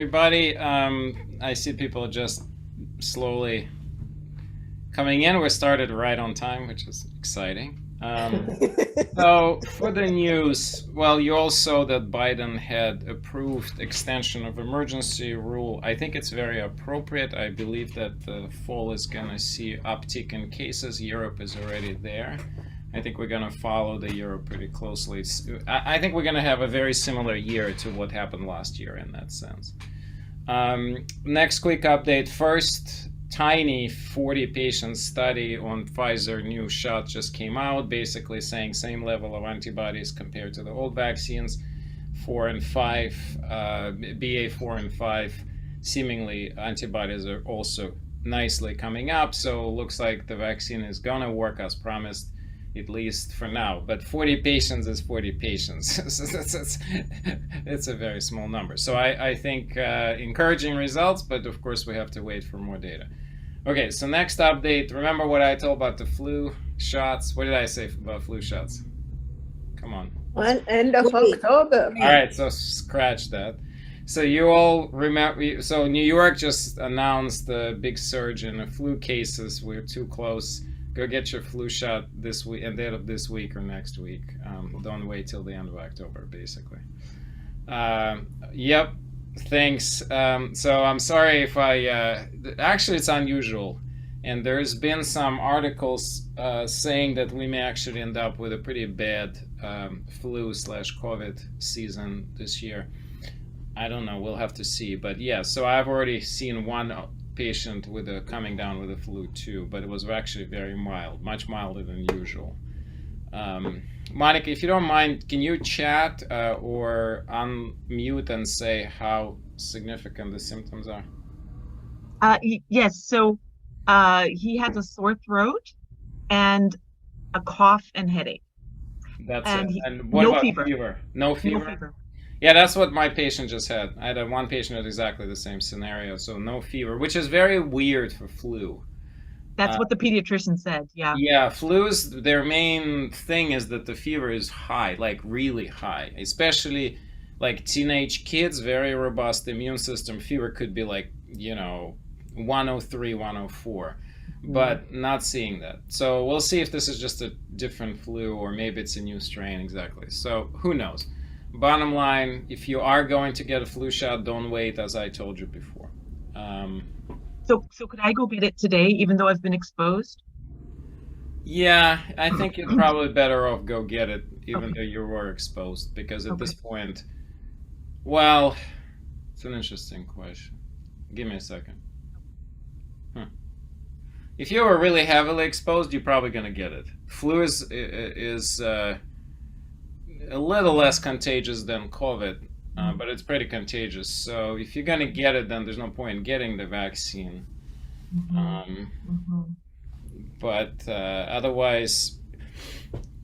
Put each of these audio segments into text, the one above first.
Everybody, I see people just slowly coming in. We started right on time, which is exciting. So for the news, well, you all saw that Biden had approved extension of emergency rule. I think it's very appropriate. I believe that the fall is going to see uptick in cases. Europe is already there. I think we're going to follow the Europe pretty closely. I think we're going to have a very similar year to what happened last year in that sense. Next quick update. First tiny 40 patient study on Pfizer new shot just came out, basically saying same level of antibodies compared to the old vaccines, 4 and 5, BA 4 and 5. Seemingly antibodies are also nicely coming up, so looks like the vaccine is gonna work as promised, at least for now. But 40 patients is 40 patients. It's a very small number. So I think encouraging results, but of course we have to wait for more data. Okay, so next update. Remember what I told about the flu shots? What did I say about flu shots? Come on. Well, end of October. All right, so scratch that. So you all remember, so New York just announced the big surge in the flu cases. We're too close. Go get your flu shot this week, at the end of this week or next week. Don't wait till the end of October, basically. Yep, thanks. So I'm sorry if actually it's unusual. And there's been some articles saying that we may actually end up with a pretty bad flu/COVID season this year. I don't know, we'll have to see. But yeah, so I've already seen one patient coming down with a flu too, but it was actually very mild, much milder than usual. Monica, if you don't mind, can you chat or unmute and say how significant the symptoms are? Yes, so he has a sore throat and a cough and headache. That's it. And what about fever? No fever? No fever. Yeah, that's what my patient just had. I had one patient with exactly the same scenario, so no fever, which is very weird for flu. That's what the pediatrician said, yeah. Yeah, flus, their main thing is that the fever is high, like really high, especially like teenage kids, very robust immune system. Fever could be like, 103, 104, but not seeing that. So we'll see if this is just a different flu or maybe it's a new strain exactly. So who knows? Bottom line, if you are going to get a flu shot, don't wait, as I told you before. So could I go get it today, even though I've been exposed? Yeah, I think you're probably better off go get it, even though you were exposed, because at this point, well, it's an interesting question. Give me a second. If you were really heavily exposed, you're probably going to get it. Flu is a little less contagious than COVID, but it's pretty contagious. So if you're going to get it, then there's no point in getting the vaccine. But otherwise,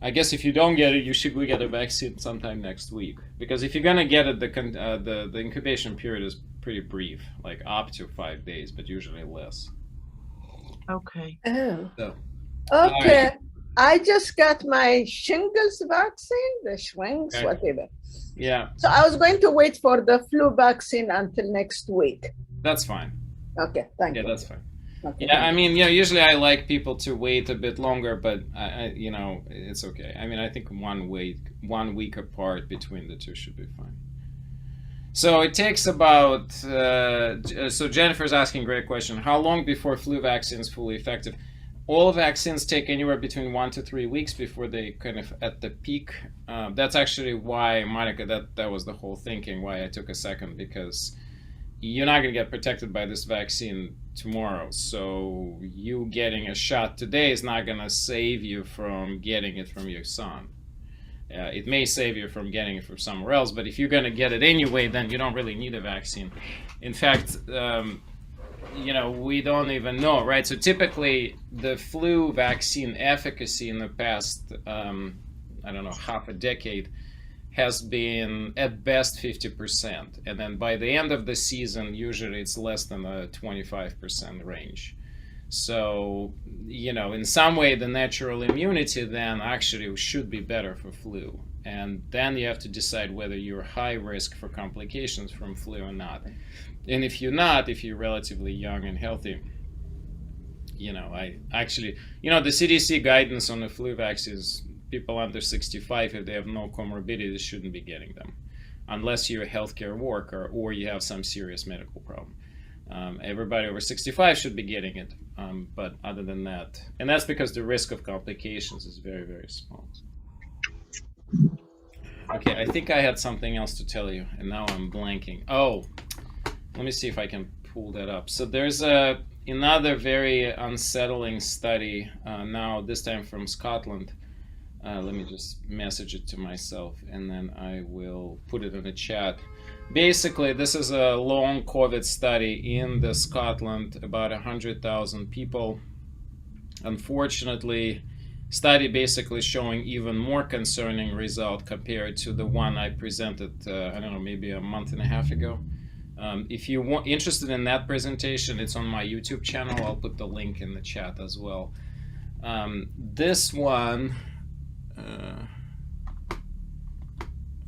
I guess if you don't get it, you should go get a vaccine sometime next week. Because if you're going to get it, the incubation period is pretty brief, like up to 5 days, but usually less. Okay. Oh. So, okay. right. I just got my shingles vaccine, the Schwings, whatever. Yeah. So I was going to wait for the flu vaccine until next week. That's fine. Okay, thank you. Yeah, that's fine. Okay, yeah, I mean, usually I like people to wait a bit longer, but it's okay. I mean, I think 1 week apart between the two should be fine. So it takes about, so Jennifer's asking a great question. How long before flu vaccine is fully effective? All vaccines take anywhere between 1 to 3 weeks before they kind of at the peak. That's actually why, Monica, that was the whole thinking, why I took a second, because you're not going to get protected by this vaccine tomorrow. So you getting a shot today is not going to save you from getting it from your son. It may save you from getting it from somewhere else, but if you're going to get it anyway, then you don't really need a vaccine. In fact, we don't even know, right? So typically the flu vaccine efficacy in the past, half a decade has been at best 50%. And then by the end of the season, usually it's less than a 25% range. So, in some way, the natural immunity then actually should be better for flu. and then you have to decide whether you're high risk for complications from flu or not. And if you're not, if you're relatively young and healthy, the CDC guidance on the flu vaccines, people under 65, if they have no comorbidities, shouldn't be getting them, unless you're a healthcare worker or you have some serious medical problem. Everybody over 65 should be getting it, but other than that, and that's because the risk of complications is very, very small. Okay, I think I had something else to tell you, and now I'm blanking. Oh, let me see if I can pull that up. So there's another very unsettling study, now this time from Scotland. Let me just message it to myself, and then I will put it in the chat. Basically, this is a long COVID study in Scotland, about 100,000 people. Unfortunately, study basically showing even more concerning result compared to the one I presented, I don't know, maybe a month and a half ago. If you're interested in that presentation, it's on my YouTube channel. I'll put the link in the chat as well. This one,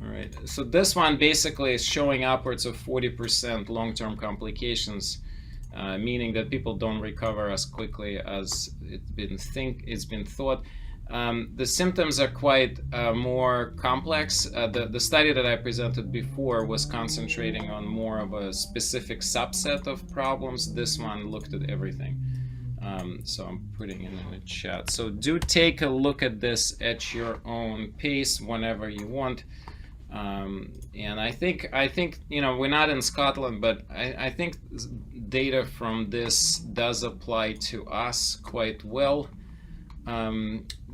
all right, so this one basically is showing upwards of 40% long-term complications, meaning that people don't recover as quickly as it's been thought. The symptoms are quite more complex. The study that I presented before was concentrating on more of a specific subset of problems. This one looked at everything. So I'm putting it in the chat. So do take a look at this at your own pace whenever you want. And I think we're not in Scotland, but I think data from this does apply to us quite well.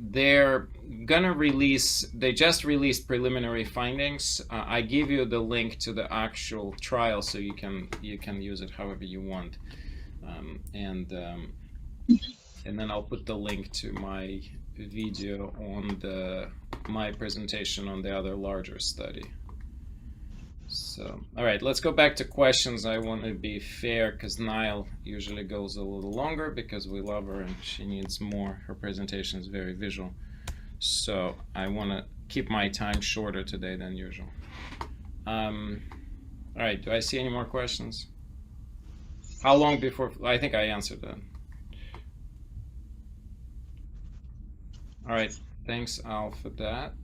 They're gonna release, they just released preliminary findings. I give you the link to the actual trial so you can use it however you want. And then I'll put the link to my video on my presentation on the other larger study. So, all right, let's go back to questions. I want to be fair because Nyle usually goes a little longer because we love her and she needs more. Her presentation is very visual. So I want to keep my time shorter today than usual. All right, do I see any more questions? How long before? I think I answered that. All right, thanks, Al, for that.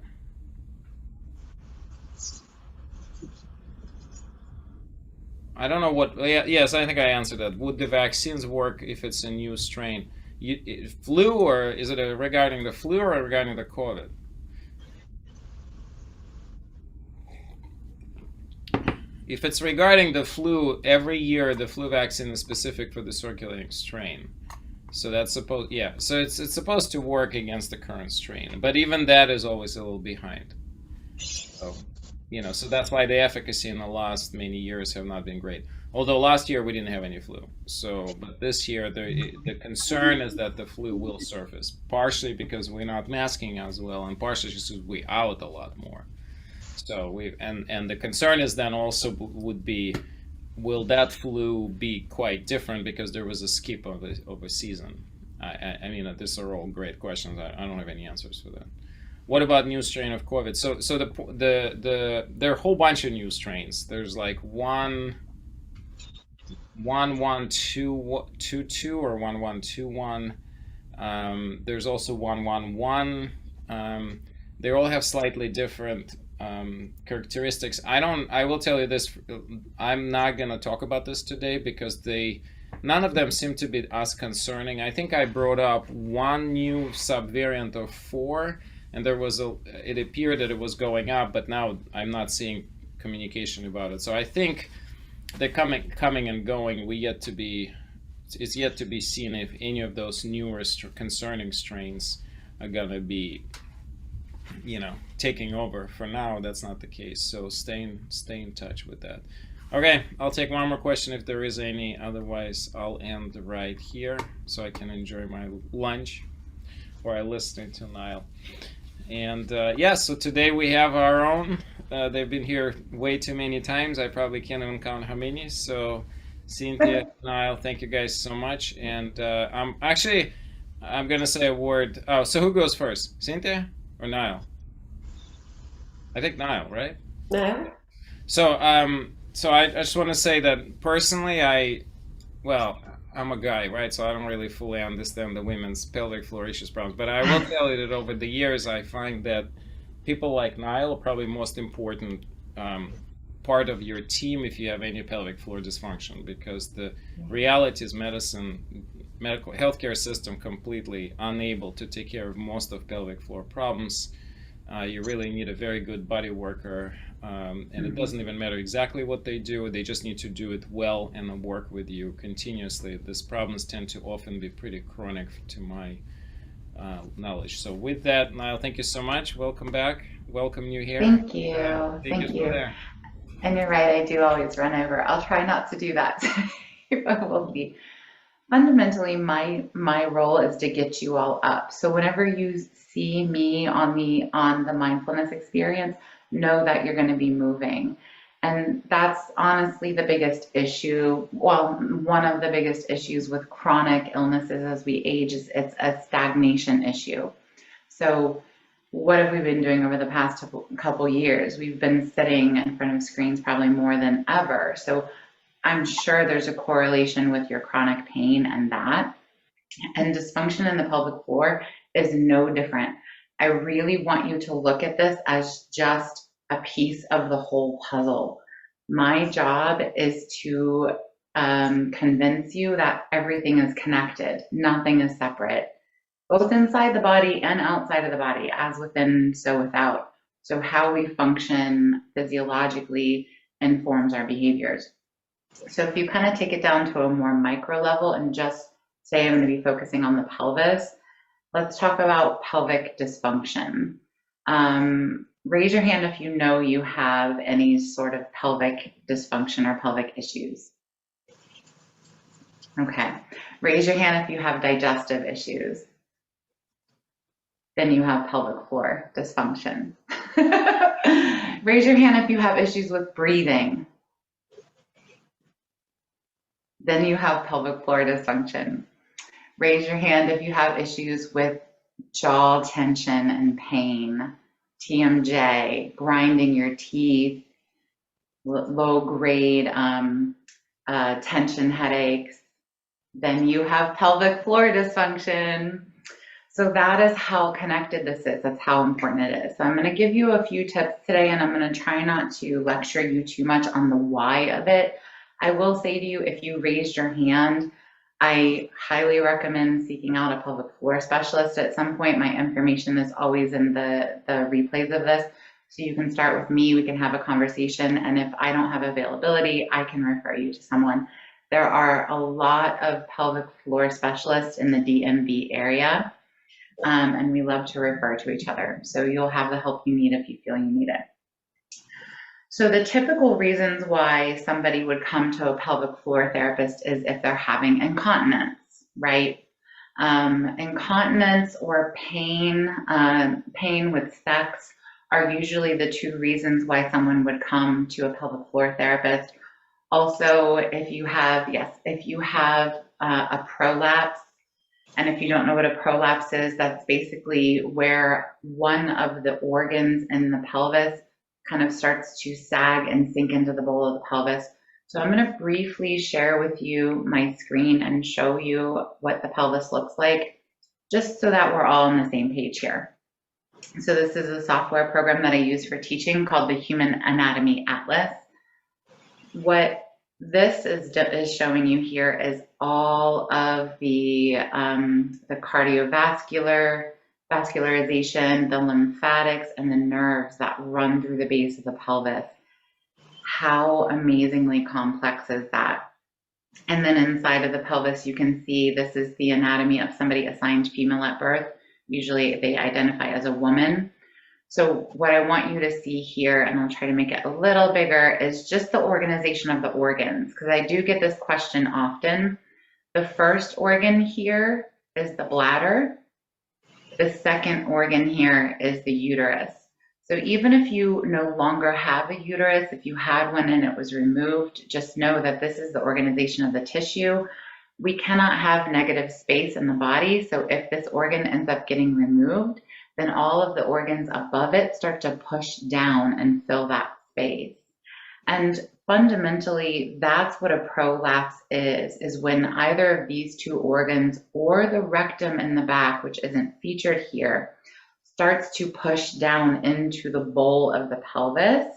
I don't know what, yes, I think I answered that. Would the vaccines work if it's a new strain? Flu, or is it regarding the flu or regarding the COVID? If it's regarding the flu, every year the flu vaccine is specific for the circulating strain. So that's supposed, yeah, so it's supposed to work against the current strain, but even that is always a little behind. So, so that's why the efficacy in the last many years have not been great. Although last year we didn't have any flu. So, but this year the concern is that the flu will surface, partially because we're not masking as well, and partially just because we out a lot more. So and the concern is then also would be, will that flu be quite different because there was a skip of a season? I mean, these are all great questions. I don't have any answers for that. What about new strain of COVID? So there are a whole bunch of new strains. There's like 11222 or 1121. There's also 111. They all have slightly different characteristics. I will tell you this, I'm not going to talk about this today because none of them seem to be as concerning. I think I brought up one new subvariant of 4, and it appeared that it was going up, but now I'm not seeing communication about it. So I think the coming and going, it's yet to be seen if any of those newer concerning strains are going to be taking over. For now, that's not the case. So stay in touch with that. Okay, I'll take one more question if there is any. Otherwise, I'll end right here so I can enjoy my lunch while I listen to Nyle. And so today we have our own. They've been here way too many times. I probably can't even count how many. So Cynthia, Nyle, thank you guys so much. And I'm going to say a word. Oh, so who goes first? Cynthia or Nyle? I think Nyle, right? Nyle? So, I just want to say that personally, well, I'm a guy, right? So I don't really fully understand the women's pelvic floor issues problems. But I will tell you that over the years, I find that people like Nyle are probably most important part of your team if you have any pelvic floor dysfunction, because the reality is medical healthcare system completely unable to take care of most of pelvic floor problems. You really need a very good body worker, and it doesn't even matter exactly what they do. They just need to do it well and work with you continuously. These problems tend to often be pretty chronic, to my knowledge. So with that, Nyle, thank you so much. Welcome back. Welcome you here. Thank you. Take Thank it you. from there. And you're right, I do always run over. I'll try not to do that. I will be. Fundamentally, my role is to get you all up. So whenever you see me on the mindfulness experience, know that you're going to be moving. And that's honestly the biggest issue. Well, one of the biggest issues with chronic illnesses as we age is it's a stagnation issue. So what have we been doing over the past couple years? We've been sitting in front of screens probably more than ever. So I'm sure there's a correlation with your chronic pain and that. And dysfunction in the pelvic floor is no different. I really want you to look at this as just a piece of the whole puzzle. My job is to convince you that everything is connected, nothing is separate, both inside the body and outside of the body, as within, so without. So how we function physiologically informs our behaviors. So if you kind of take it down to a more micro level and just say I'm going to be focusing on the pelvis, let's talk about pelvic dysfunction. Raise your hand if you know you have any sort of pelvic dysfunction or pelvic issues. Okay. Raise your hand if you have digestive issues. Then you have pelvic floor dysfunction. Raise your hand if you have issues with breathing. Then you have pelvic floor dysfunction. Raise your hand if you have issues with jaw tension and pain, TMJ, grinding your teeth, low-grade tension headaches. Then you have pelvic floor dysfunction. So that is how connected this is. That's how important it is. So I'm going to give you a few tips today, and I'm going to try not to lecture you too much on the why of it. I will say to you, if you raised your hand, I highly recommend seeking out a pelvic floor specialist at some point. My information is always in the replays of this. So you can start with me, we can have a conversation, and if I don't have availability, I can refer you to someone. There are a lot of pelvic floor specialists in the DMV area, and we love to refer to each other. So you'll have the help you need if you feel you need it. So the typical reasons why somebody would come to a pelvic floor therapist is if they're having incontinence, right? Incontinence or pain, pain with sex are usually the two reasons why someone would come to a pelvic floor therapist. Also, if you have a prolapse, and if you don't know what a prolapse is, that's basically where one of the organs in the pelvis kind of starts to sag and sink into the bowl of the pelvis. So I'm going to briefly share with you my screen and show you what the pelvis looks like, just so that we're all on the same page here. So this is a software program that I use for teaching called the Human Anatomy Atlas. What this is showing you here is all of the cardiovascular, vascularization, the lymphatics, and the nerves that run through the base of the pelvis. How amazingly complex is that? And then inside of the pelvis, you can see this is the anatomy of somebody assigned female at birth. Usually they identify as a woman. So what I want you to see here, and I'll try to make it a little bigger, is just the organization of the organs, because I do get this question often. The first organ here is the bladder. The second organ here is the uterus. So even if you no longer have a uterus, if you had one and it was removed, just know that this is the organization of the tissue. We cannot have negative space in the body. So if this organ ends up getting removed, then all of the organs above it start to push down and fill that space. And fundamentally, that's what a prolapse is when either of these two organs or the rectum in the back, which isn't featured here, starts to push down into the bowl of the pelvis,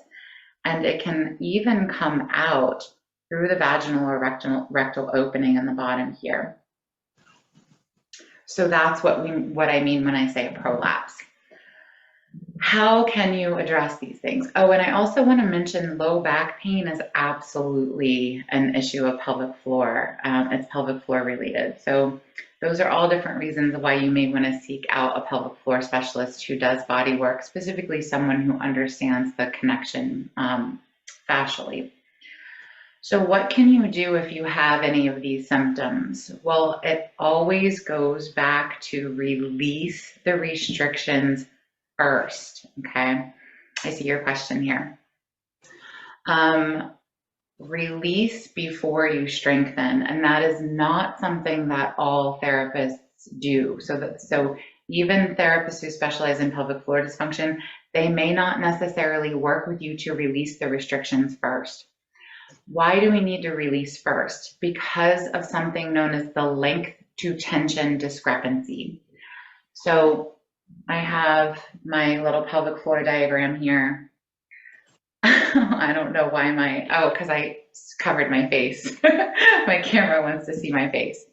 and it can even come out through the vaginal or rectal opening in the bottom here. So that's what I mean when I say a prolapse. How can you address these things? Oh, and I also want to mention low back pain is absolutely an issue of pelvic floor. It's pelvic floor related. So those are all different reasons why you may want to seek out a pelvic floor specialist who does body work, specifically someone who understands the connection fascially. So what can you do if you have any of these symptoms? Well, it always goes back to release the restrictions first, okay? I see your question here. Release before you strengthen, and that is not something that all therapists do. So even therapists who specialize in pelvic floor dysfunction, they may not necessarily work with you to release the restrictions first. Why do we need to release first? Because of something known as the length to tension discrepancy. So I have my little pelvic floor diagram here. I don't know why because I covered my face. My camera wants to see my face.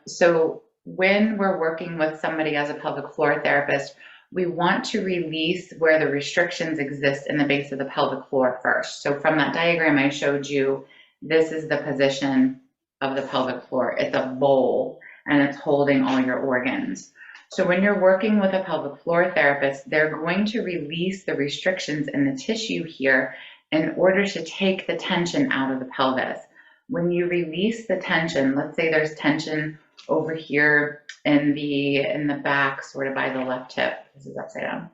So when we're working with somebody as a pelvic floor therapist, we want to release where the restrictions exist in the base of the pelvic floor first. So from that diagram I showed you, this is the position of the pelvic floor. It's a bowl and it's holding all your organs. So when you're working with a pelvic floor therapist, they're going to release the restrictions in the tissue here in order to take the tension out of the pelvis. When you release the tension, let's say there's tension over here in the back, sort of by the left hip. This is upside down.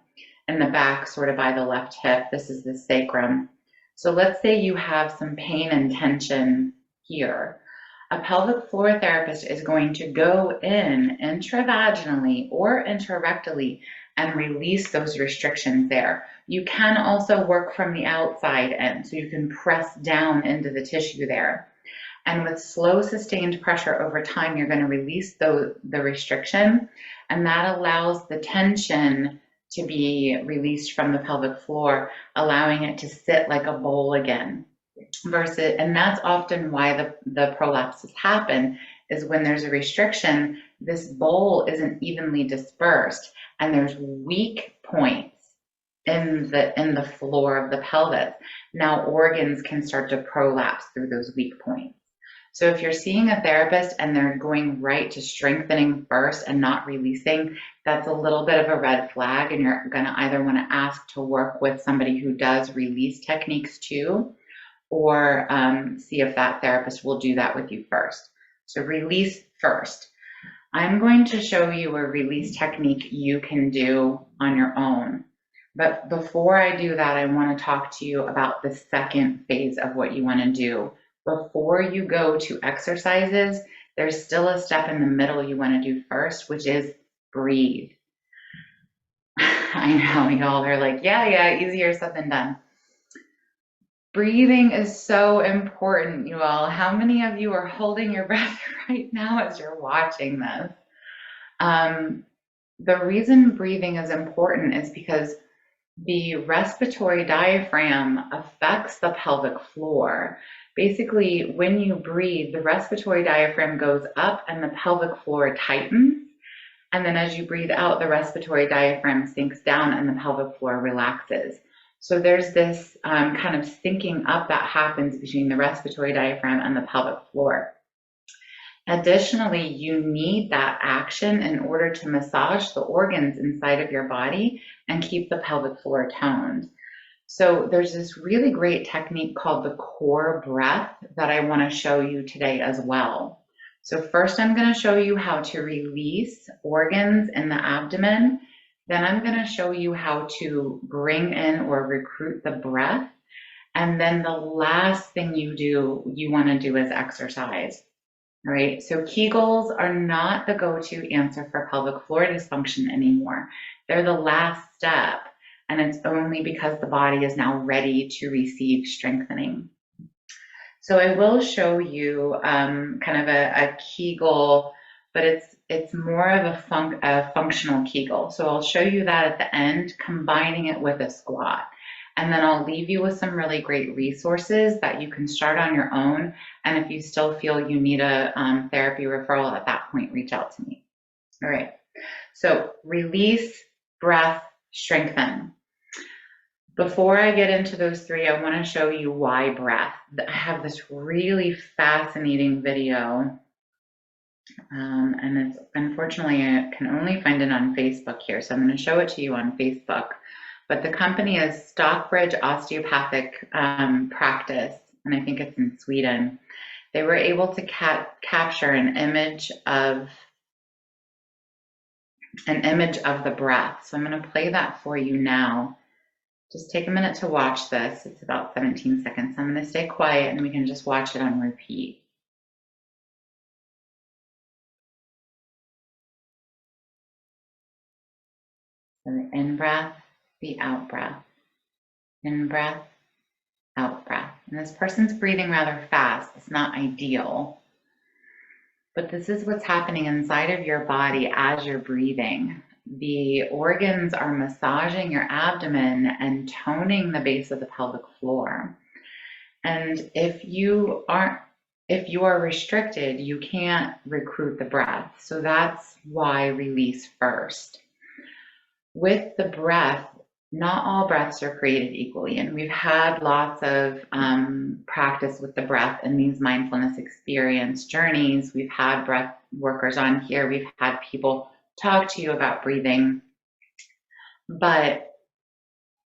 In the back, sort of by the left hip, this is the sacrum. So let's say you have some pain and tension here. A pelvic floor therapist is going to go in intravaginally or intrarectally and release those restrictions there. You can also work from the outside in, so you can press down into the tissue there. And with slow sustained pressure over time, you're going to release the restriction, and that allows the tension to be released from the pelvic floor, allowing it to sit like a bowl again. And that's often why the prolapses happen, is when there's a restriction, this bowl isn't evenly dispersed, and there's weak points in the floor of the pelvis. Now organs can start to prolapse through those weak points. So if you're seeing a therapist and they're going right to strengthening first and not releasing, that's a little bit of a red flag, and you're going to either want to ask to work with somebody who does release techniques too, or see if that therapist will do that with you first. So release first. I'm going to show you a release technique you can do on your own. But before I do that, I want to talk to you about the second phase of what you want to do. Before you go to exercises, there's still a step in the middle you want to do first, which is breathe. I know y'all are like, yeah, easier said than done. Breathing is so important, you all. How many of you are holding your breath right now as you're watching this? The reason breathing is important is because the respiratory diaphragm affects the pelvic floor. Basically, when you breathe, the respiratory diaphragm goes up and the pelvic floor tightens. And then as you breathe out, the respiratory diaphragm sinks down and the pelvic floor relaxes. So there's this kind of syncing up that happens between the respiratory diaphragm and the pelvic floor. Additionally, you need that action in order to massage the organs inside of your body and keep the pelvic floor toned. So there's this really great technique called the core breath that I want to show you today as well. So first I'm going to show you how to release organs in the abdomen. Then I'm going to show you how to bring in or recruit the breath. And then the last thing you want to do is exercise. All right, so Kegels are not the go-to answer for pelvic floor dysfunction anymore. They're the last step, and it's only because the body is now ready to receive strengthening. So I will show you kind of a Kegel, but it's more of a functional Kegel. So I'll show you that at the end, combining it with a squat. And then I'll leave you with some really great resources that you can start on your own. And if you still feel you need a therapy referral at that point, reach out to me. All right, so release, breath, strengthen. Before I get into those three, I want to show you why breath. I have this really fascinating video, and it's unfortunately I can only find it on Facebook here, so I'm going to show it to you on Facebook. But the company is Stockbridge Osteopathic Practice, and I think it's in Sweden. They were able to capture an image of the breath. So I'm going to play that for you now. Just take a minute to watch this. It's about 17 seconds. I'm going to stay quiet and we can just watch it on repeat. So the in breath, the out breath. In breath, out breath. And this person's breathing rather fast. It's not ideal. But this is what's happening inside of your body as you're breathing. The organs are massaging your abdomen and toning the base of the pelvic floor. And if you are restricted, you can't recruit the breath. So that's why release first. With the breath, not all breaths are created equally. And we've had lots of practice with the breath in these mindfulness experience journeys. We've had breath workers on here. We've had people talk to you about breathing. But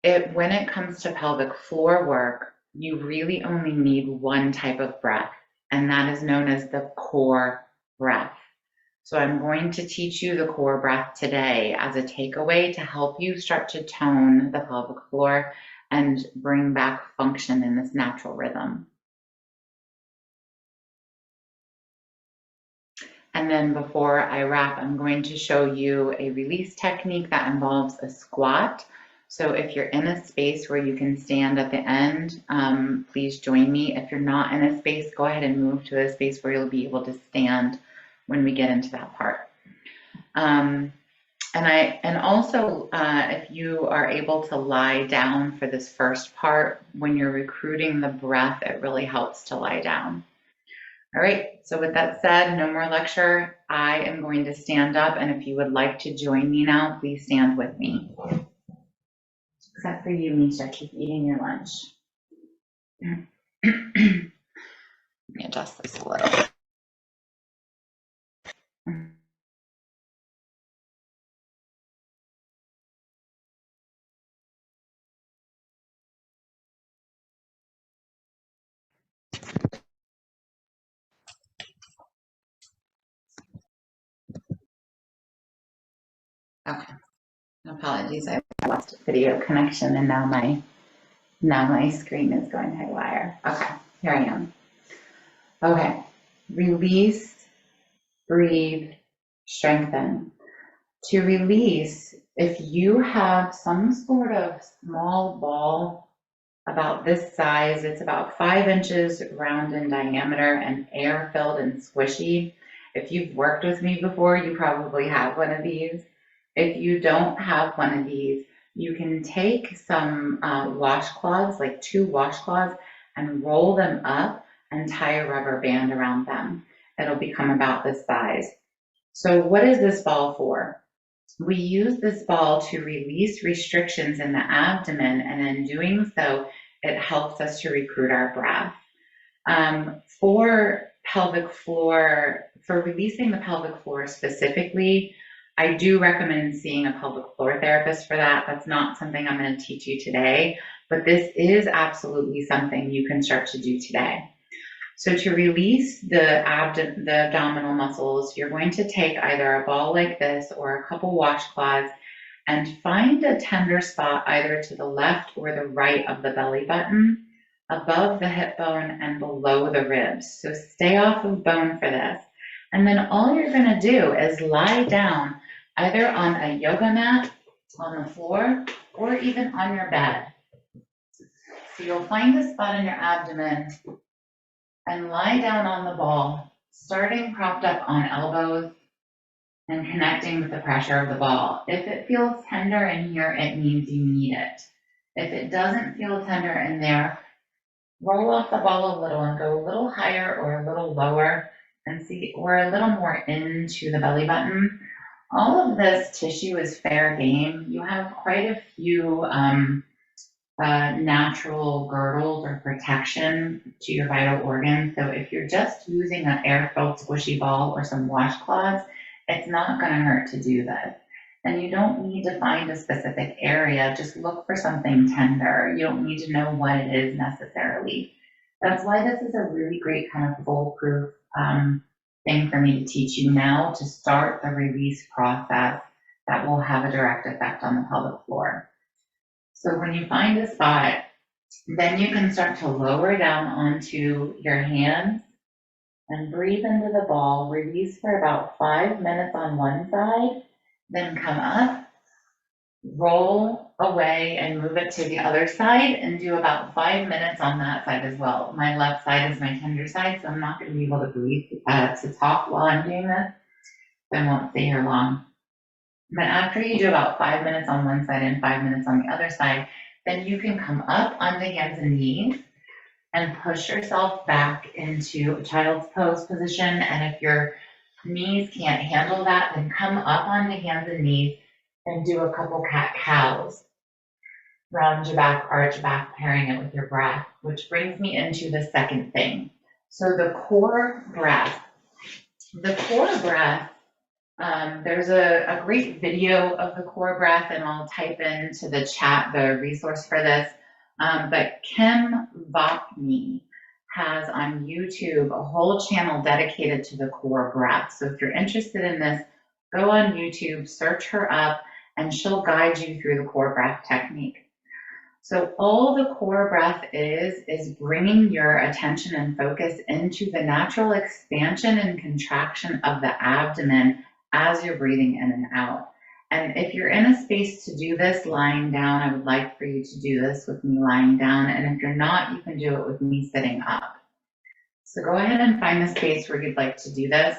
when it comes to pelvic floor work, you really only need one type of breath, and that is known as the core breath. So I'm going to teach you the core breath today as a takeaway to help you start to tone the pelvic floor and bring back function in this natural rhythm. And then before I wrap, I'm going to show you a release technique that involves a squat. So if you're in a space where you can stand at the end, please join me. If you're not in a space, go ahead and move to a space where you'll be able to stand when we get into that part. And also, if you are able to lie down for this first part, when you're recruiting the breath, it really helps to lie down. All right, so with that said, no more lecture. I am going to stand up, and if you would like to join me now, please stand with me. Except for you, Misha, keep eating your lunch. Let me adjust this a little. Okay, apologies, I lost video connection and now my screen is going haywire. Okay, here I am. Okay, release, breathe, strengthen. To release, if you have some sort of small ball about this size, it's about 5 inches round in diameter and air-filled and squishy. If you've worked with me before, you probably have one of these. If you don't have one of these, you can take some washcloths, like 2 washcloths, and roll them up and tie a rubber band around them. It'll become about this size. So what is this ball for? We use this ball to release restrictions in the abdomen, and in doing so, it helps us to recruit our breath. For pelvic floor, for releasing the pelvic floor specifically, I do recommend seeing a pelvic floor therapist for that. That's not something I'm going to teach you today, but this is absolutely something you can start to do today. So to release the abdominal muscles, you're going to take either a ball like this or a couple washcloths and find a tender spot either to the left or the right of the belly button, above the hip bone and below the ribs. So stay off of bone for this. And then all you're gonna do is lie down either on a yoga mat, on the floor, or even on your bed. So you'll find a spot in your abdomen and lie down on the ball, starting propped up on elbows and connecting with the pressure of the ball. If it feels tender in here, it means you need it. If it doesn't feel tender in there, roll off the ball a little and go a little higher or a little lower and see, or a little more into the belly button. All of this tissue is fair game. You have quite a few natural girdles or protection to your vital organs. So if you're just using an air-filled squishy ball or some washcloths, it's not going to hurt to do this. And you don't need to find a specific area. Just look for something tender. You don't need to know what it is necessarily. That's why this is a really great kind of foolproof thing for me to teach you now to start the release process that will have a direct effect on the pelvic floor. So when you find a spot, then you can start to lower down onto your hands and breathe into the ball. Release for about 5 minutes on one side, then come up, roll away and move it to the other side and do about 5 minutes on that side as well. My left side is my tender side, so I'm not going to be able to breathe to talk while I'm doing this. I won't stay here long. But after you do about 5 minutes on one side and 5 minutes on the other side, then you can come up on the hands and knees and push yourself back into a child's pose position. And if your knees can't handle that, then come up on the hands and knees and do a couple cat-cows. Round your back, arch back, pairing it with your breath, which brings me into the second thing. So the core breath. The core breath, there's a great video of the core breath, and I'll type into the chat the resource for this. But Kim Vopni has on YouTube a whole channel dedicated to the core breath. So if you're interested in this, go on YouTube, search her up, and she'll guide you through the core breath technique. So all the core breath is bringing your attention and focus into the natural expansion and contraction of the abdomen as you're breathing in and out. And if you're in a space to do this lying down, I would like for you to do this with me lying down. And if you're not, you can do it with me sitting up. So go ahead and find the space where you'd like to do this.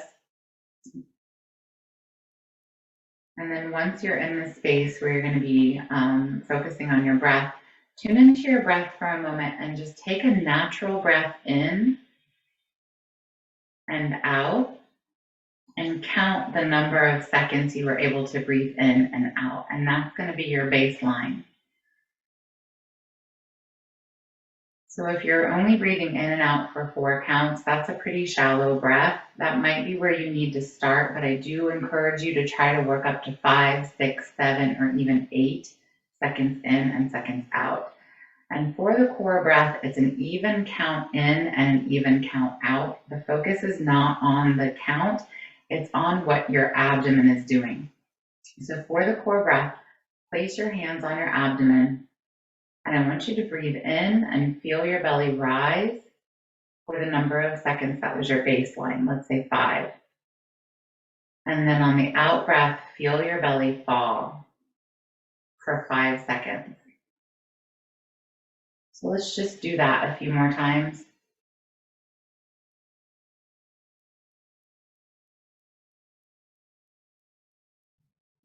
And then once you're in the space where you're going to be focusing on your breath, tune into your breath for a moment and just take a natural breath in and out and count the number of seconds you were able to breathe in and out. And that's going to be your baseline. So if you're only breathing in and out for 4 counts, that's a pretty shallow breath. That might be where you need to start, but I do encourage you to try to work up to 5, 6, 7, or even 8 seconds in and seconds out. And for the core breath, it's an even count in and an even count out. The focus is not on the count, it's on what your abdomen is doing. So for the core breath, place your hands on your abdomen, and I want you to breathe in and feel your belly rise for the number of seconds that was your baseline, let's say 5. And then on the out breath, feel your belly fall for 5 seconds. So let's just do that a few more times.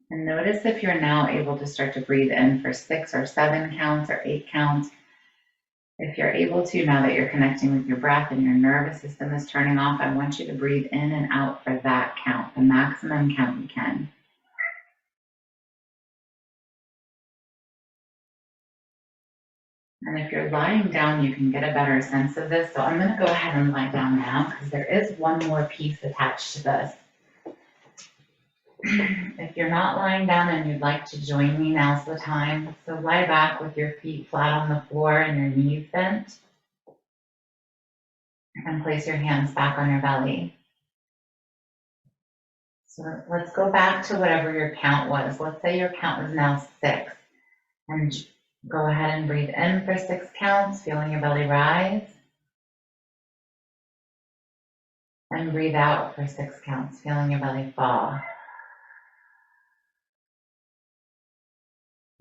And notice if you're now able to start to breathe in for 6 or 7 counts or 8 counts. If you're able to, now that you're connecting with your breath and your nervous system is turning off, I want you to breathe in and out for that count, the maximum count you can. And if you're lying down, you can get a better sense of this. So I'm going to go ahead and lie down now because there is one more piece attached to this. If you're not lying down and you'd like to join me, now's the time. So lie back with your feet flat on the floor and your knees bent. And place your hands back on your belly. So let's go back to whatever your count was. Let's say your count was now 6. And go ahead and breathe in for 6 counts, feeling your belly rise. And breathe out for 6 counts, feeling your belly fall.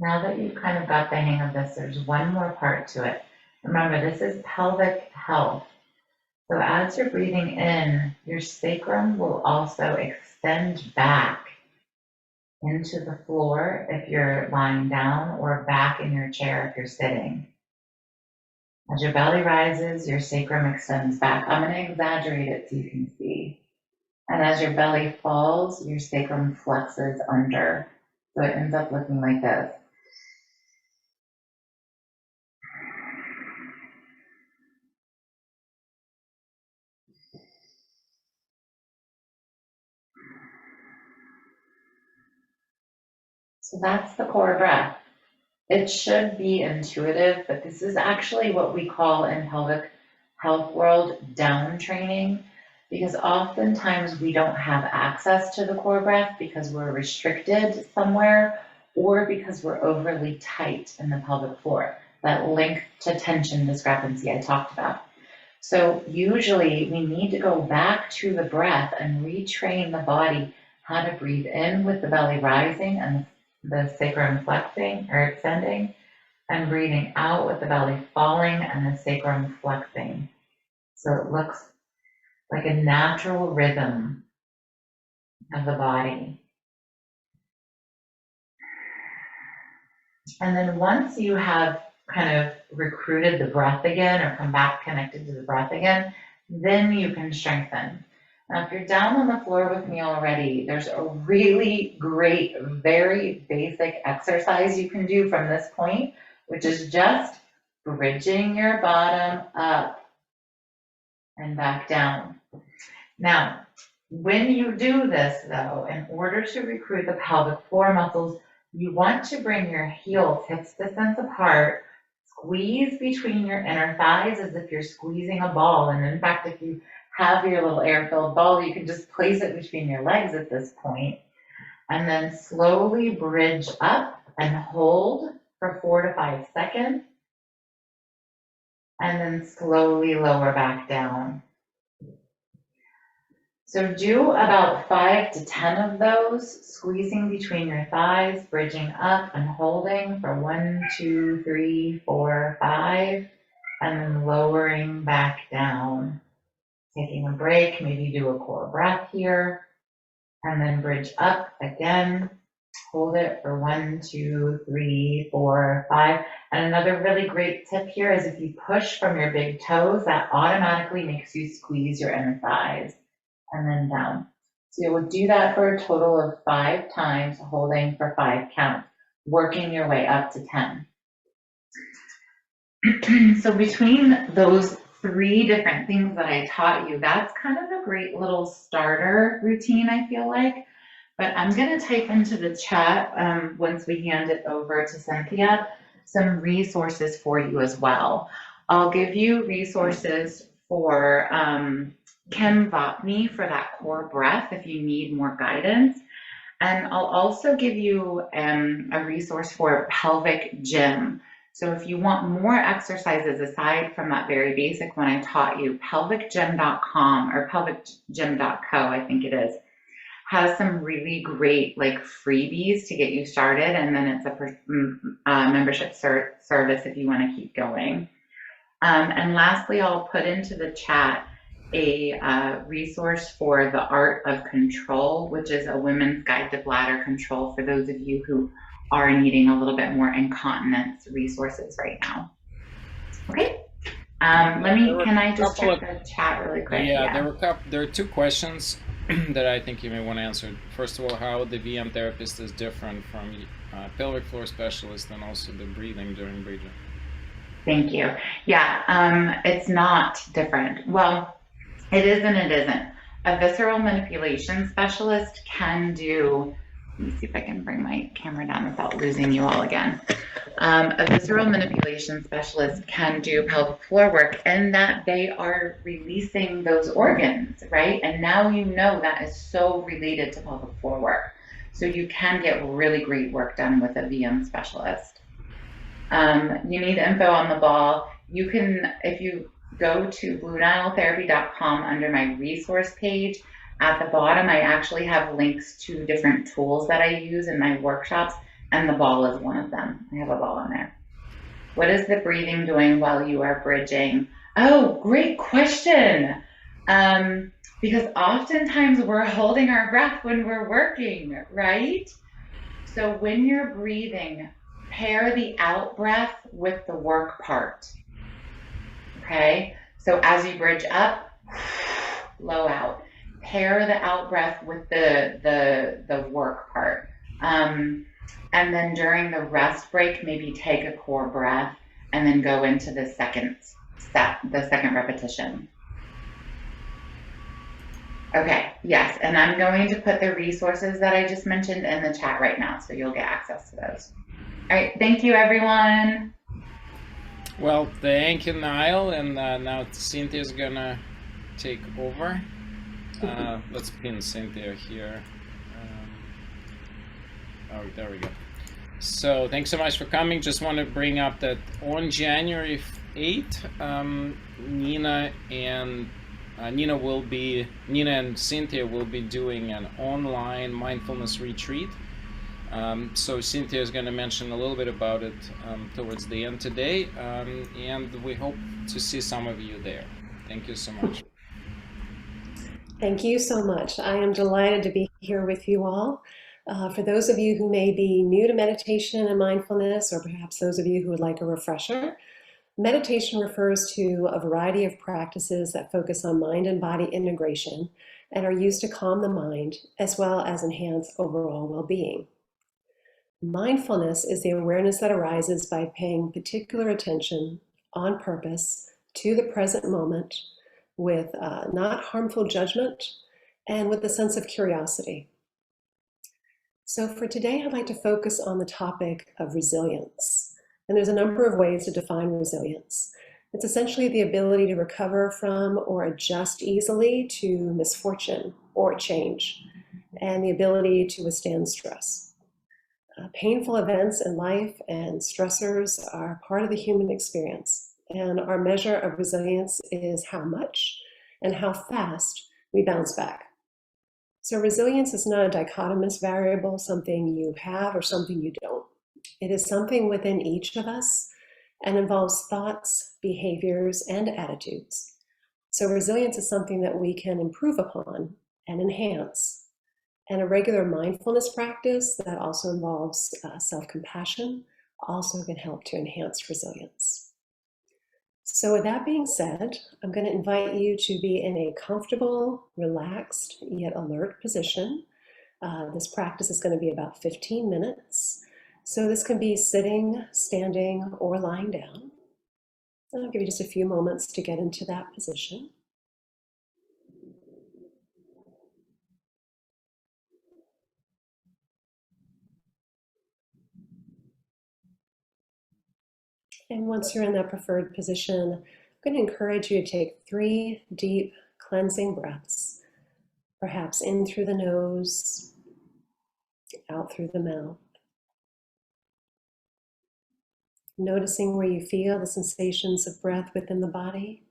Now that you've kind of got the hang of this, there's one more part to it. Remember, this is pelvic health. So as you're breathing in, your sacrum will also extend back into the floor if you're lying down, or back in your chair if you're sitting. As your belly rises, your sacrum extends back. I'm going to exaggerate it so you can see. And as your belly falls, your sacrum flexes under. So it ends up looking like this. So that's the core breath. It should be intuitive, but this is actually what we call in pelvic health world down training, because oftentimes we don't have access to the core breath because we're restricted somewhere, or because we're overly tight in the pelvic floor, that link to tension discrepancy I talked about. So usually we need to go back to the breath and retrain the body how to breathe in with the belly rising and the sacrum flexing or extending, and breathing out with the belly falling and the sacrum flexing. So it looks like a natural rhythm of the body. And then once you have kind of recruited the breath again, or come back connected to the breath again, then you can strengthen. Now, if you're down on the floor with me already, there's a really great, very basic exercise you can do from this point, which is just bridging your bottom up and back down. Now, when you do this, though, in order to recruit the pelvic floor muscles, you want to bring your heels hips distance apart, squeeze between your inner thighs as if you're squeezing a ball. And in fact, if you have your little air-filled ball, you can just place it between your legs at this point, and then slowly bridge up and hold for 4 to 5 seconds, and then slowly lower back down. So do about 5 to 10 of those, squeezing between your thighs, bridging up and holding for 1, 2, 3, 4, 5, and then lowering back down. Taking a break, maybe do a core breath here, and then bridge up again. Hold it for 1, 2, 3, 4, 5. And another really great tip here is if you push from your big toes, that automatically makes you squeeze your inner thighs, and then down. So you will do that for a total of 5 times, holding for 5 counts, working your way up to 10. So between those 3 different things that I taught you, that's kind of a great little starter routine, I feel like. But I'm going to type into the chat, once we hand it over to Cynthia, some resources for you as well. I'll give you resources for Kim Vopni for that core breath if you need more guidance. And I'll also give you a resource for pelvic gym. So if you want more exercises aside from that very basic one I taught you, pelvicgym.com or pelvicgym.co, I think it is, has some really great like freebies to get you started. And then it's a membership service if you want to keep going. And lastly, I'll put into the chat a resource for the Art of Control, which is a women's guide to bladder control for those of you who are needing a little bit more incontinence resources right now. Okay. Can I just check the chat really quick? Yeah, there are 2 questions that I think you may want to answer. First of all, how the VM therapist is different from pelvic floor specialist, and also the breathing during breathing. Thank you. Yeah, it's not different. Well, it is and it isn't. A visceral manipulation specialist can do, let me see if I can bring my camera down without losing you all again. A visceral manipulation specialist can do pelvic floor work, and that they are releasing those organs, right? And now you know that is so related to pelvic floor work. So you can get really great work done with a VM specialist. You need info on the ball. You can, if you go to BlueNyleTherapy.com under my resource page. At the bottom, I actually have links to different tools that I use in my workshops, and the ball is one of them. I have a ball on there. What is the breathing doing while you are bridging? Oh, great question. Because oftentimes we're holding our breath when we're working, right? So when you're breathing, pair the out breath with the work part. Okay? So as you bridge up, low out. Pair the out breath with the work part. And then during the rest break, maybe take a core breath and then go into the second step, the second repetition. Okay, yes, and I'm going to put the resources that I just mentioned in the chat right now, so you'll get access to those. All right, thank you, everyone. Well, thank you, Nyle, and now Cynthia's gonna take over. Let's pin Cynthia here. Oh, there we go. So thanks so much for coming. Just want to bring up that on January 8th, Nina and Cynthia will be doing an online mindfulness retreat. So Cynthia is going to mention a little bit about it towards the end today, and we hope to see some of you there. Thank you so much. Thank you so much. I am delighted to be here with you all. For those of you who may be new to meditation and mindfulness, or perhaps those of you who would like a refresher, meditation refers to a variety of practices that focus on mind and body integration and are used to calm the mind as well as enhance overall well-being. Mindfulness is the awareness that arises by paying particular attention on purpose to the present moment with not harmful judgment and with a sense of curiosity. So for today, I'd like to focus on the topic of resilience. And there's a number of ways to define resilience. It's essentially the ability to recover from or adjust easily to misfortune or change, and the ability to withstand stress. Painful events in life and stressors are part of the human experience, and our measure of resilience is how much and how fast we bounce back. So resilience is not a dichotomous variable, something you have or something you don't. It is something within each of us and involves thoughts, behaviors, and attitudes. So resilience is something that we can improve upon and enhance. And a regular mindfulness practice that also involves self-compassion also can help to enhance resilience. So with that being said, I'm going to invite you to be in a comfortable, relaxed, yet alert position. This practice is going to be about 15 minutes. So this can be sitting, standing, or lying down. And I'll give you just a few moments to get into that position. And once you're in that preferred position, I'm going to encourage you to take 3 deep cleansing breaths, perhaps in through the nose, out through the mouth. Noticing where you feel the sensations of breath within the body.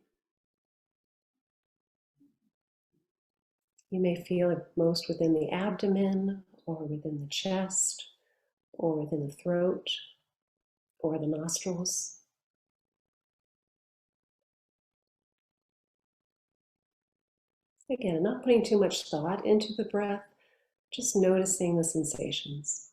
You may feel it most within the abdomen, or within the chest, or within the throat, or the nostrils. Again, not putting too much thought into the breath, just noticing the sensations.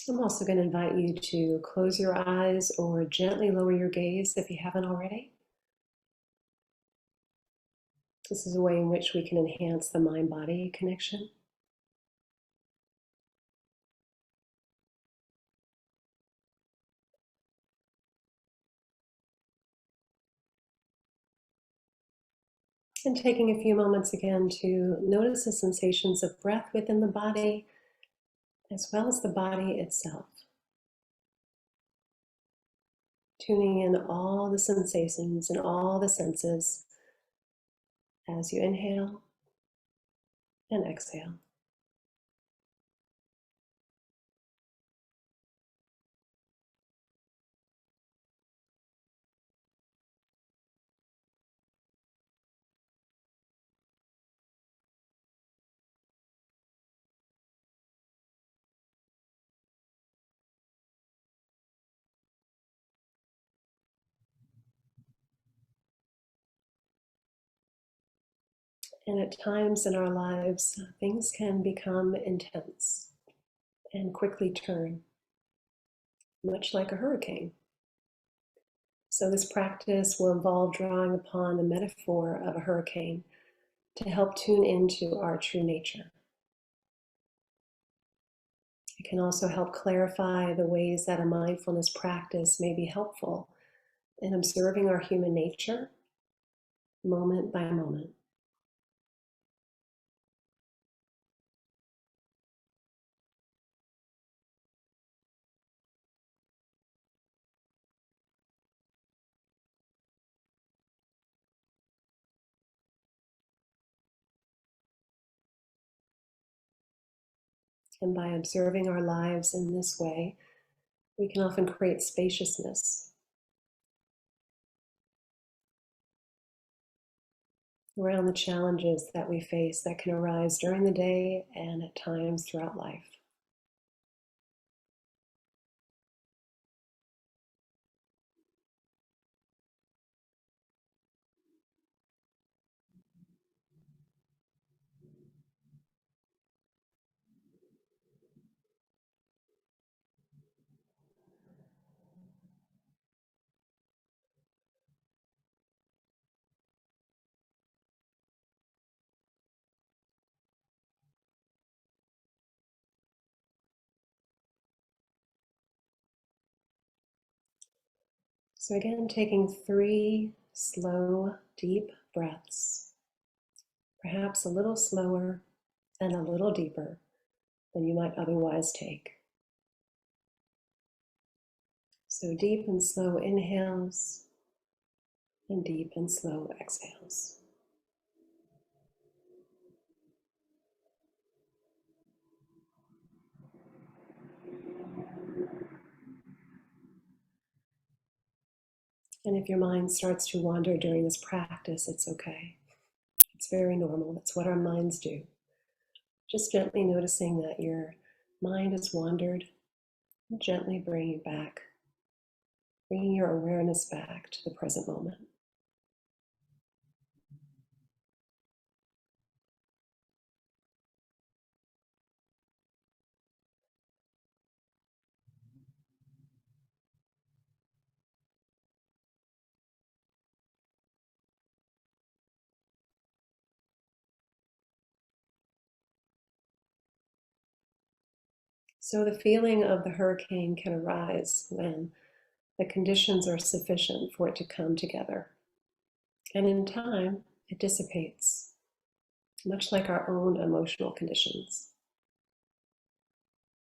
I'm also going to invite you to close your eyes or gently lower your gaze if you haven't already. This is a way in which we can enhance the mind-body connection. And taking a few moments again to notice the sensations of breath within the body, as well as the body itself. Tuning in all the sensations and all the senses as you inhale and exhale. And at times in our lives, things can become intense and quickly turn, much like a hurricane. So this practice will involve drawing upon the metaphor of a hurricane to help tune into our true nature. It can also help clarify the ways that a mindfulness practice may be helpful in observing our human nature moment by moment. And by observing our lives in this way, we can often create spaciousness around the challenges that we face that can arise during the day and at times throughout life. So again, taking 3 slow, deep breaths, perhaps a little slower and a little deeper than you might otherwise take. So deep and slow inhales and deep and slow exhales. And if your mind starts to wander during this practice, it's okay. It's very normal. That's what our minds do. Just gently noticing that your mind has wandered, and gently bringing it back, bringing your awareness back to the present moment. So the feeling of the hurricane can arise when the conditions are sufficient for it to come together. And in time, it dissipates, much like our own emotional conditions.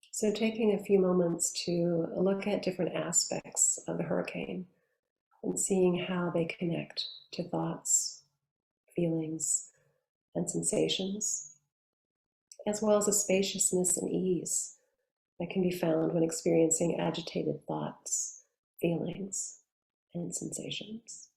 So taking a few moments to look at different aspects of the hurricane and seeing how they connect to thoughts, feelings, and sensations, as well as a spaciousness and ease that can be found when experiencing agitated thoughts, feelings, and sensations.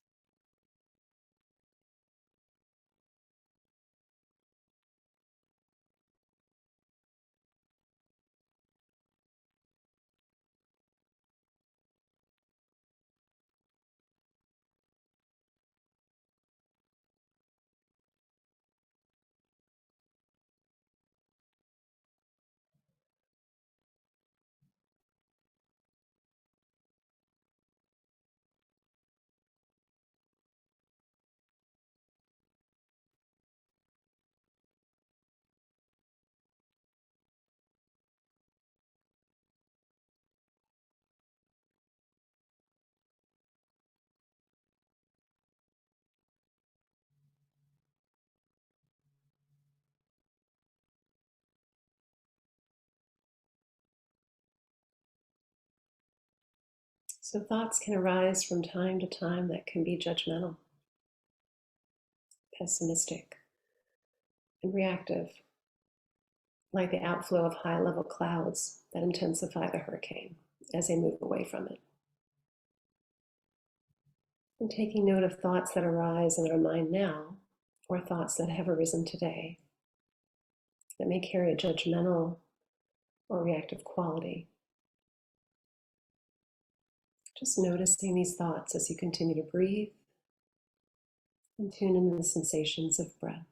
So thoughts can arise from time to time that can be judgmental, pessimistic, and reactive, like the outflow of high-level clouds that intensify the hurricane as they move away from it. And taking note of thoughts that arise in our mind now, or thoughts that have arisen today, that may carry a judgmental or reactive quality. Just noticing these thoughts as you continue to breathe and tune into the sensations of breath.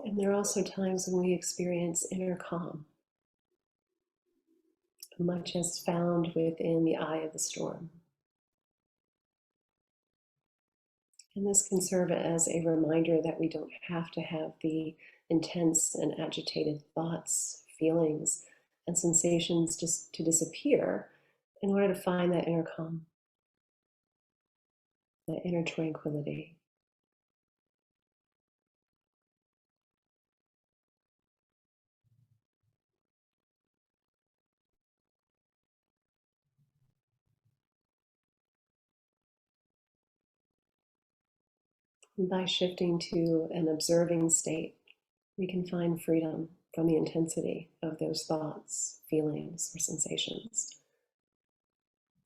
And there are also times when we experience inner calm, much as found within the eye of the storm. And this can serve as a reminder that we don't have to have the intense and agitated thoughts, feelings, and sensations just to disappear in order to find that inner calm, that inner tranquility. And by shifting to an observing state, we can find freedom from the intensity of those thoughts, feelings, or sensations.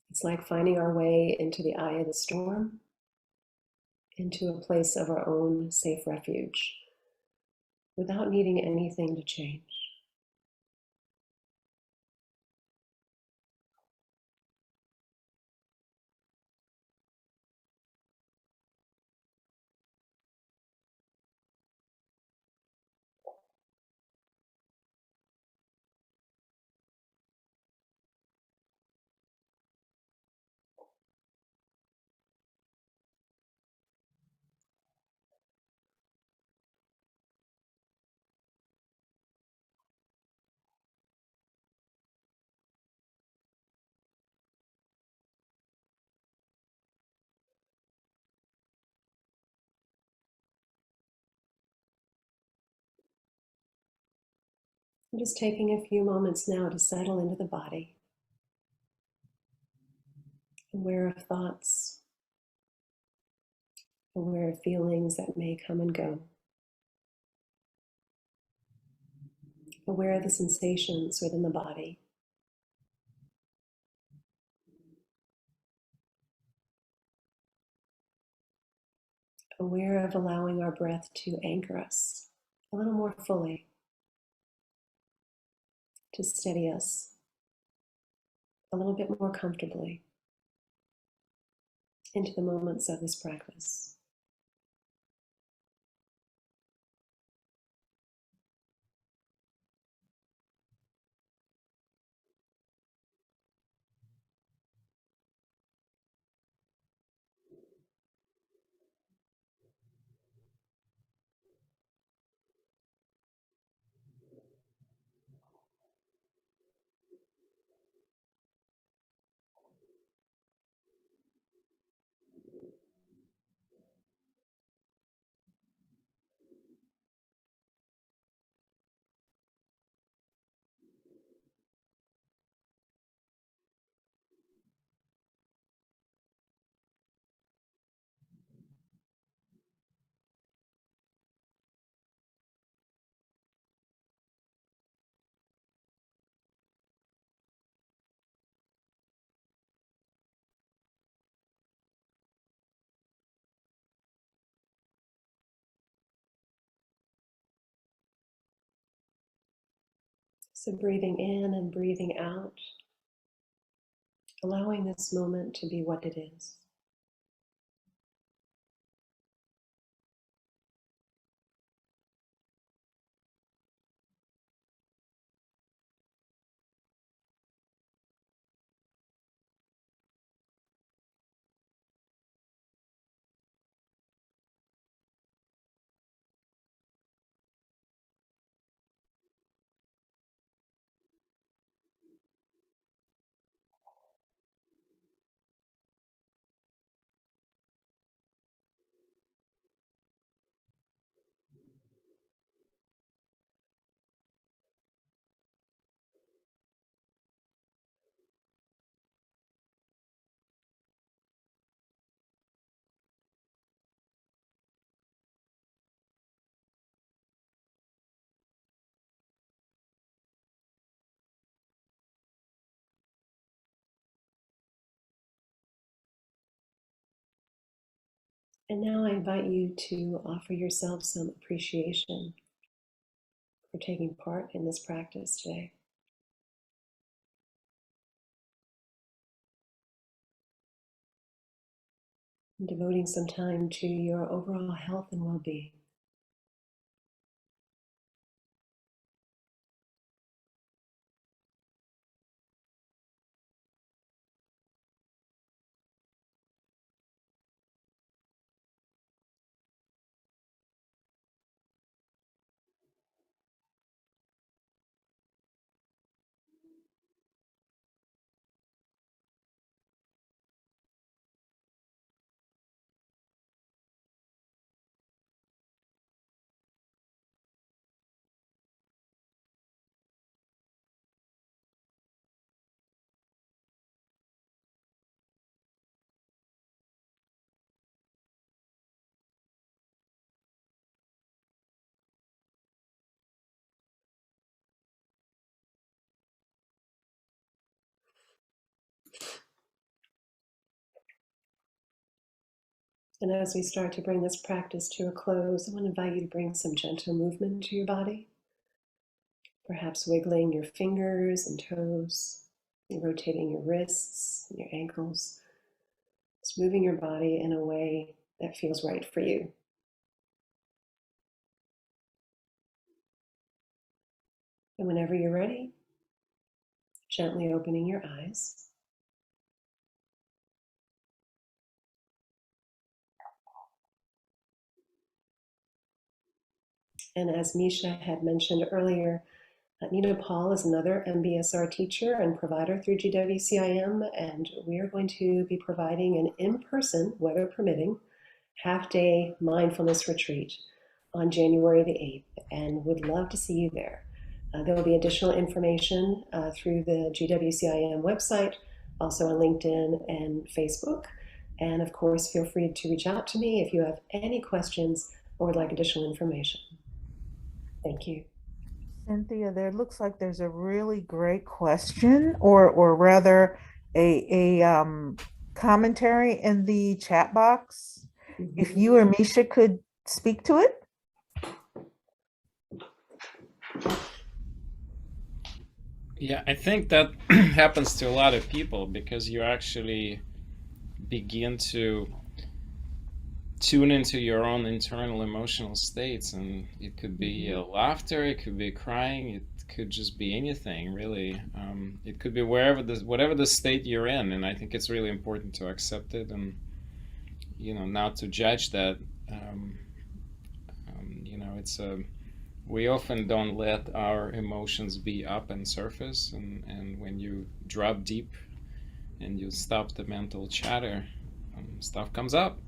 It's like finding our way into the eye of the storm, into a place of our own safe refuge, without needing anything to change. I'm just taking a few moments now to settle into the body, aware of thoughts, aware of feelings that may come and go, aware of the sensations within the body. Aware of allowing our breath to anchor us a little more fully, to steady us a little bit more comfortably into the moments of this practice. So breathing in and breathing out, allowing this moment to be what it is. And now I invite you to offer yourself some appreciation for taking part in this practice today. And devoting some time to your overall health and well-being. And as we start to bring this practice to a close, I want to invite you to bring some gentle movement to your body. Perhaps wiggling your fingers and toes, and rotating your wrists and your ankles. Just moving your body in a way that feels right for you. And whenever you're ready, gently opening your eyes. And as Misha had mentioned earlier, Nina Paul is another MBSR teacher and provider through GWCIM, and we are going to be providing an in-person, weather permitting, half-day mindfulness retreat on January the 8th, and would love to see you there. There will be additional information through the GWCIM website, also on LinkedIn and Facebook. And of course, feel free to reach out to me if you have any questions or would like additional information. Thank you. Cynthia, there looks like there's a really great question, or rather a commentary in the chat box. If you or Misha could speak to it. Yeah, I think that happens to a lot of people because you actually begin to tune into your own internal emotional states, and it could be laughter, it could be crying, it could just be anything really. It could be whatever the state you're in, and I think it's really important to accept it and not to judge that. We often don't let our emotions be up and surface, and when you drop deep and you stop the mental chatter, stuff comes up.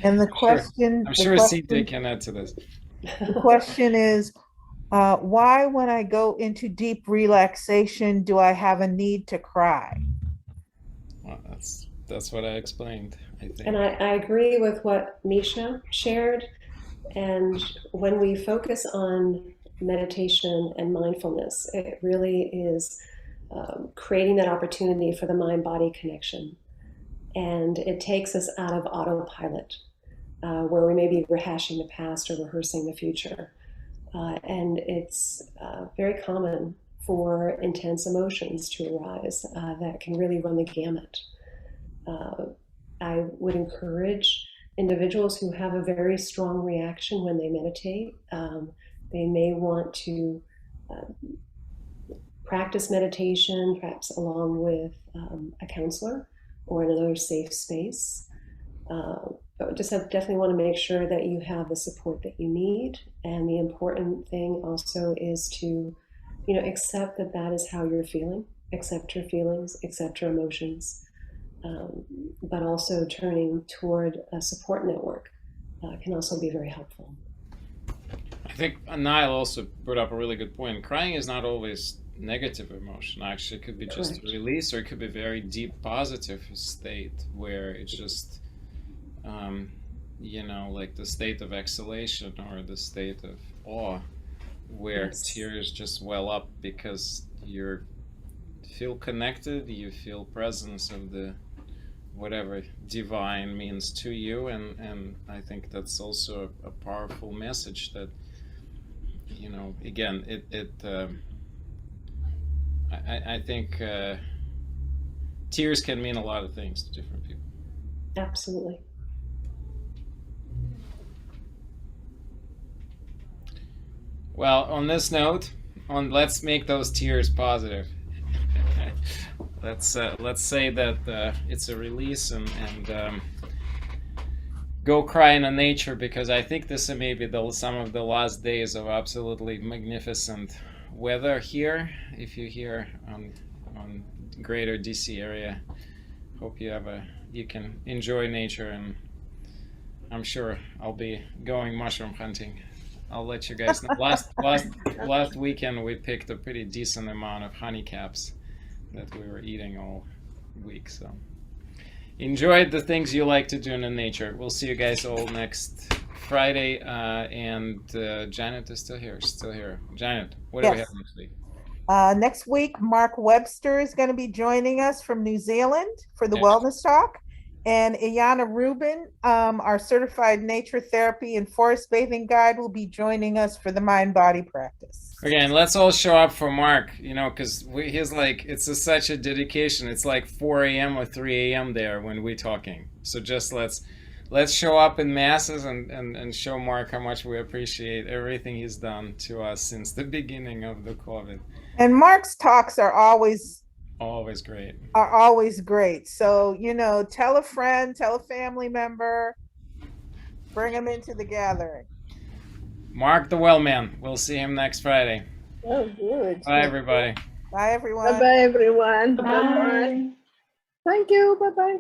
And the question, I'm sure Cynthia can add to this. The question is, why when I go into deep relaxation do I have a need to cry? Well, that's what I explained, I think. And I agree with what Misha shared. And when we focus on meditation and mindfulness, it really is creating that opportunity for the mind-body connection. And it takes us out of autopilot, where we may be rehashing the past or rehearsing the future. And it's very common for intense emotions to arise that can really run the gamut. I would encourage individuals who have a very strong reaction when they meditate. They may want to practice meditation, perhaps along with a counselor or in another safe space. But just definitely want to make sure that you have the support that you need. And the important thing also is to, accept that that is how you're feeling, accept your feelings, accept your emotions. But also turning toward a support network can also be very helpful. I think Nyle also brought up a really good point. Crying is not always negative emotion. Actually, it could be just a release, or it could be very deep positive state where it's just, like the state of exhalation or the state of awe, where tears just well up because you feel connected, you feel presence of the whatever divine means to you, and I think that's also a powerful message that again I think tears can mean a lot of things to different people. Absolutely. Well, on this note, let's make those tears positive. Let's say that it's a release and go cry in nature, because I think this may be some of the last days of absolutely magnificent weather here. If you're here on greater DC area, hope you can enjoy nature, and I'm sure I'll be going mushroom hunting. I'll let you guys know. Last weekend we picked a pretty decent amount of honey caps that we were eating all week. So enjoy the things you like to do in the nature. We'll see you guys all next Friday. And Janet is still here. Janet, what do we have next week? Next week, Mark Webster is going to be joining us from New Zealand for the Yeah. Wellness Talk. And Iyana Rubin, our certified nature therapy and forest bathing guide, will be joining us for the mind-body practice. Again, let's all show up for Mark, because he's like, it's such a dedication. It's like 4 a.m. or 3 a.m. there when we're talking. So just let's show up in masses and show Mark how much we appreciate everything he's done to us since the beginning of the COVID. And Mark's talks are always great. So, tell a friend, tell a family member, bring them into the gathering. Mark the Well Man. We'll see him next Friday. Oh, good. Bye, everybody. Bye, everyone. Bye-bye, everyone. Bye. Bye-bye. Thank you. Bye-bye.